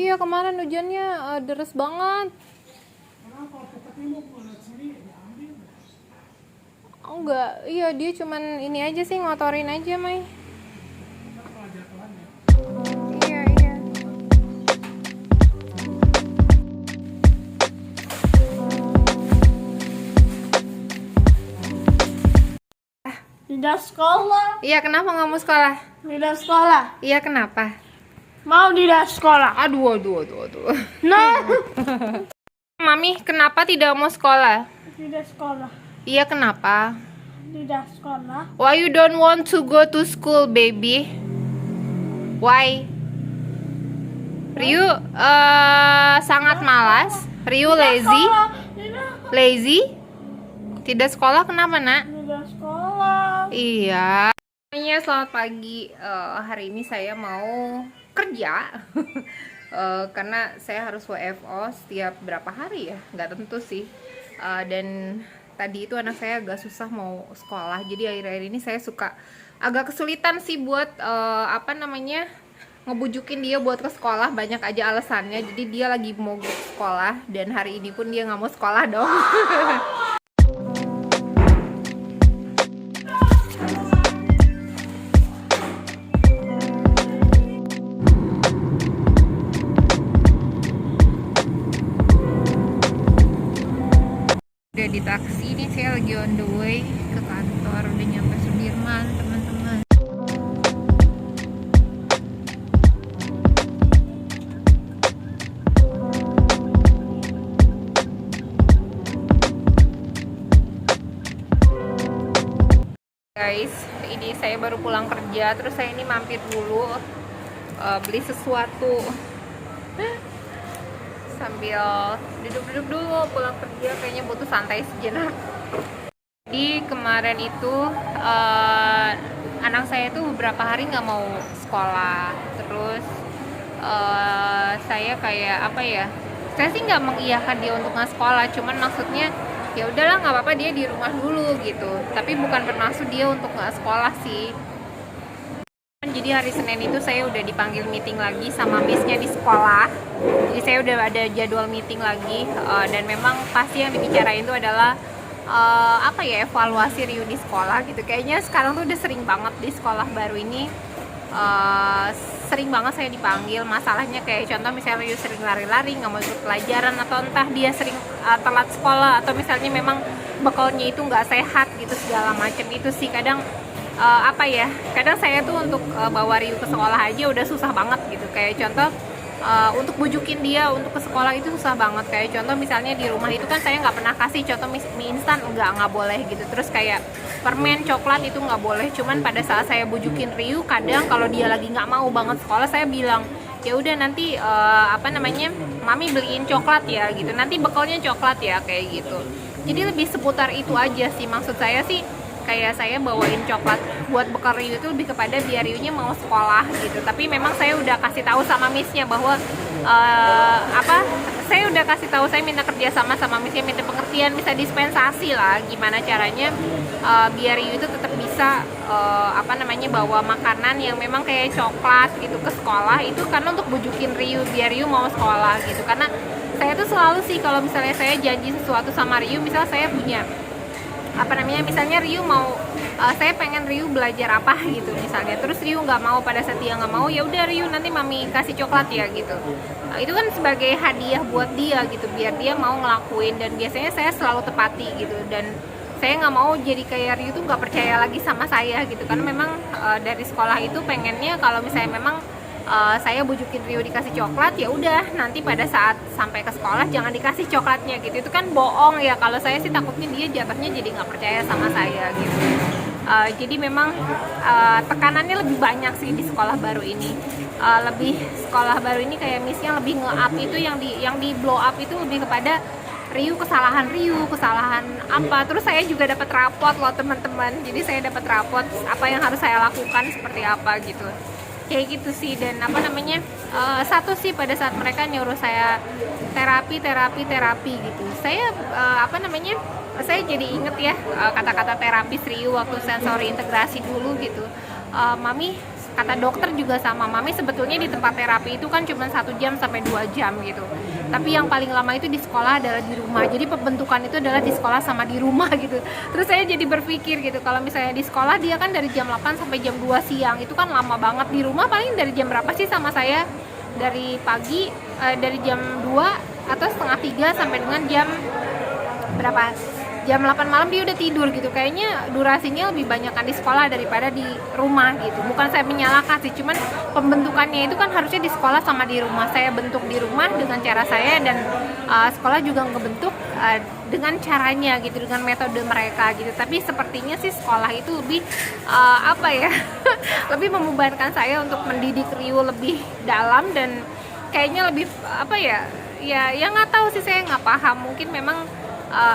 Iya, kemarin hujannya deres banget. Enggak, iya dia cuman ini aja sih, ngotorin aja, Mai. Iya, iya. Tidak sekolah. Iya, kenapa nggak mau sekolah? Tidak sekolah. Iya, kenapa? Mau tidak sekolah. Aduh. Nah. Mami, kenapa tidak mau sekolah? Tidak sekolah. Iya, kenapa? Tidak sekolah. Why you don't want to go to school, baby? Why? Ryu sangat malas. Ryu lazy. Lazy? Tidak sekolah kenapa, Nak? Tidak sekolah. Iya. Semuanya selamat pagi. Hari ini saya mau kerja. Karena saya harus WFO setiap berapa hari ya? Nggak tentu sih. Dan tadi itu anak saya agak susah mau sekolah. Jadi akhir-akhir ini saya suka agak kesulitan sih buat ngebujukin dia buat ke sekolah. Banyak aja alasannya. Jadi dia lagi mau sekolah dan hari ini pun dia nggak mau sekolah dong. Udah di taksi nih, saya lagi on the way ke kantor, udah nyampe Sudirman teman-teman. Guys, ini saya baru pulang kerja, terus saya ini mampir dulu beli sesuatu sambil duduk-duduk dulu. Pulang kerja kayaknya butuh santai sejenak. Jadi kemarin itu anak saya tuh beberapa hari nggak mau sekolah. Terus saya kayak saya sih nggak mengiyakan dia untuk nggak sekolah, cuman maksudnya ya udahlah nggak apa-apa dia di rumah dulu gitu. Tapi bukan bermaksud dia untuk nggak sekolah sih. Jadi hari Senin itu saya udah dipanggil meeting lagi sama missnya di sekolah. Jadi saya udah ada jadwal meeting lagi, dan memang pasti yang dibicarain itu adalah evaluasi Ryu di sekolah gitu. Kayaknya sekarang tuh udah sering banget di sekolah baru ini, sering banget saya dipanggil. Masalahnya kayak contoh misalnya Ryu sering lari-lari, nggak mau ikut pelajaran, atau entah dia sering telat sekolah, atau misalnya memang bekalnya itu nggak sehat gitu, segala macam itu sih kadang. Kadang saya tuh untuk bawa Ryu ke sekolah aja udah susah banget gitu. Kayak contoh untuk bujukin dia untuk ke sekolah itu susah banget. Kayak contoh misalnya di rumah itu kan saya nggak pernah kasih contoh mie instan, nggak boleh gitu. Terus kayak permen coklat itu nggak boleh. Cuman pada saat saya bujukin Ryu, kadang kalau dia lagi nggak mau banget sekolah, saya bilang ya udah nanti mami beliin coklat ya gitu, nanti bekalnya coklat ya, kayak gitu. Jadi lebih seputar itu aja sih. Maksud saya sih kayak saya bawain coklat buat bekal Ryu itu lebih kepada biar Ryu-nya mau sekolah gitu. Tapi memang saya udah kasih tahu sama missnya bahwa saya udah kasih tahu, saya minta kerja sama missnya, minta pengertian, bisa dispensasi lah gimana caranya biar Ryu itu tetap bisa bawa makanan yang memang kayak coklat gitu ke sekolah, itu karena untuk bujukin Ryu biar Ryu mau sekolah gitu. Karena saya tuh selalu sih kalau misalnya saya janji sesuatu sama Ryu, misalnya saya punya misalnya Ryu mau saya pengen Ryu belajar apa gitu misalnya, terus Ryu nggak mau, pada saat dia nggak mau, ya udah Ryu nanti mami kasih coklat ya gitu. Itu kan sebagai hadiah buat dia gitu, biar dia mau ngelakuin, dan biasanya saya selalu tepati gitu. Dan saya nggak mau jadi kayak Ryu tuh nggak percaya lagi sama saya gitu, karena memang dari sekolah itu pengennya kalau misalnya memang saya bujukin Ryu dikasih coklat, ya udah nanti pada saat sampai ke sekolah jangan dikasih coklatnya gitu. Itu kan bohong ya. Kalau saya sih takutnya dia jatuhnya jadi nggak percaya sama saya gitu. Jadi memang tekanannya lebih banyak sih di sekolah baru ini. Sekolah baru ini kayak missnya lebih nge-up itu, yang di blow up itu lebih kepada Ryu, kesalahan apa. Terus saya juga dapat rapot loh teman-teman. Jadi saya dapat rapot apa yang harus saya lakukan seperti apa gitu. Kayak gitu sih. Dan satu sih pada saat mereka nyuruh saya terapi gitu, saya saya jadi inget ya kata-kata terapis Ryu waktu sensori integrasi dulu gitu. Mami kata dokter juga sama Mami, sebetulnya di tempat terapi itu kan cuma 1 jam sampai 2 jam gitu. Tapi yang paling lama itu di sekolah adalah di rumah. Jadi pembentukan itu adalah di sekolah sama di rumah gitu. Terus saya jadi berpikir gitu, kalau misalnya di sekolah dia kan dari jam 8 sampai jam 2 siang, itu kan lama banget. Di rumah paling dari jam berapa sih sama saya? Dari pagi, dari jam 2 atau setengah 3 sampai dengan jam berapa? Jam 8 malam dia udah tidur gitu. Kayaknya durasinya lebih banyakan di sekolah daripada di rumah gitu. Bukan saya menyalahkan sih, cuman pembentukannya itu kan harusnya di sekolah sama di rumah. Saya bentuk di rumah dengan cara saya, dan sekolah juga ngebentuk dengan caranya gitu, dengan metode mereka gitu. Tapi sepertinya sih sekolah itu lebih apa ya lebih membebankan saya untuk mendidik Ryu lebih dalam, dan kayaknya lebih apa ya nggak tahu sih, saya nggak paham. Mungkin memang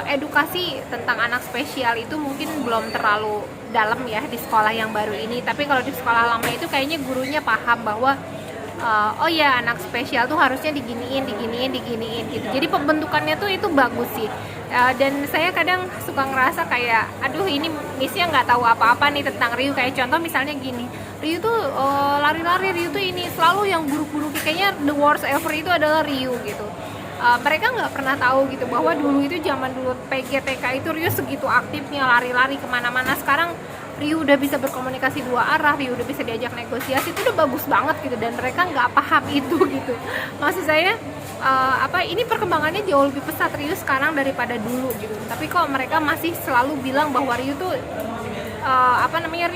edukasi tentang anak spesial itu mungkin belum terlalu dalam ya di sekolah yang baru ini. Tapi kalau di sekolah lama itu kayaknya gurunya paham bahwa oh ya, anak spesial tuh harusnya diginiin gitu. Jadi pembentukannya tuh itu bagus sih. Dan saya kadang suka ngerasa kayak, aduh ini missnya nggak tahu apa-apa nih tentang Ryu. Kayak contoh misalnya gini, Ryu tuh lari-lari, Ryu tuh ini selalu yang buruk-buruk, kayaknya the worst ever itu adalah Ryu gitu. Mereka nggak pernah tahu gitu bahwa dulu itu zaman dulu PGTK itu Ryu segitu aktifnya lari-lari kemana-mana. Sekarang Ryu udah bisa berkomunikasi 2 arah, Ryu udah bisa diajak negosiasi, itu udah bagus banget gitu, dan mereka nggak paham itu gitu. Maksud saya ini perkembangannya jauh lebih pesat Ryu sekarang daripada dulu gitu. Tapi kok mereka masih selalu bilang bahwa Ryu tuh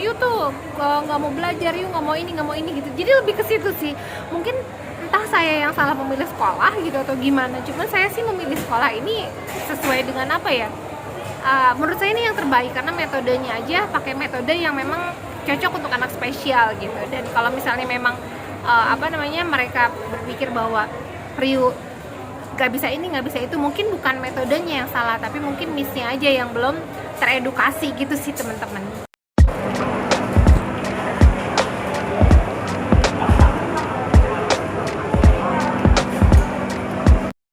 Ryu tuh nggak mau belajar, Ryu nggak mau ini gitu. Jadi lebih ke situ sih. Mungkin entah saya yang salah memilih sekolah gitu atau gimana, cuman saya sih memilih sekolah ini sesuai dengan apa ya, menurut saya ini yang terbaik, karena metodenya aja pakai metode yang memang cocok untuk anak spesial gitu. Dan kalau misalnya memang mereka berpikir bahwa Ryu nggak bisa ini nggak bisa itu, mungkin bukan metodenya yang salah, tapi mungkin missnya aja yang belum teredukasi gitu sih teman-teman.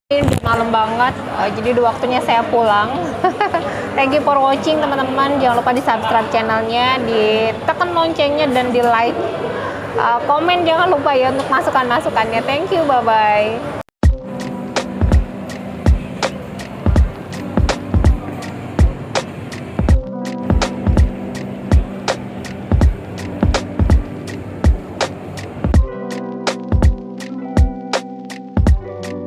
Udah malam banget, jadi udah waktunya saya pulang. Thank you for watching teman-teman. Jangan lupa di subscribe channelnya, ditekan loncengnya, dan di like, komen jangan lupa ya untuk masukan-masukannya. Thank you, bye bye.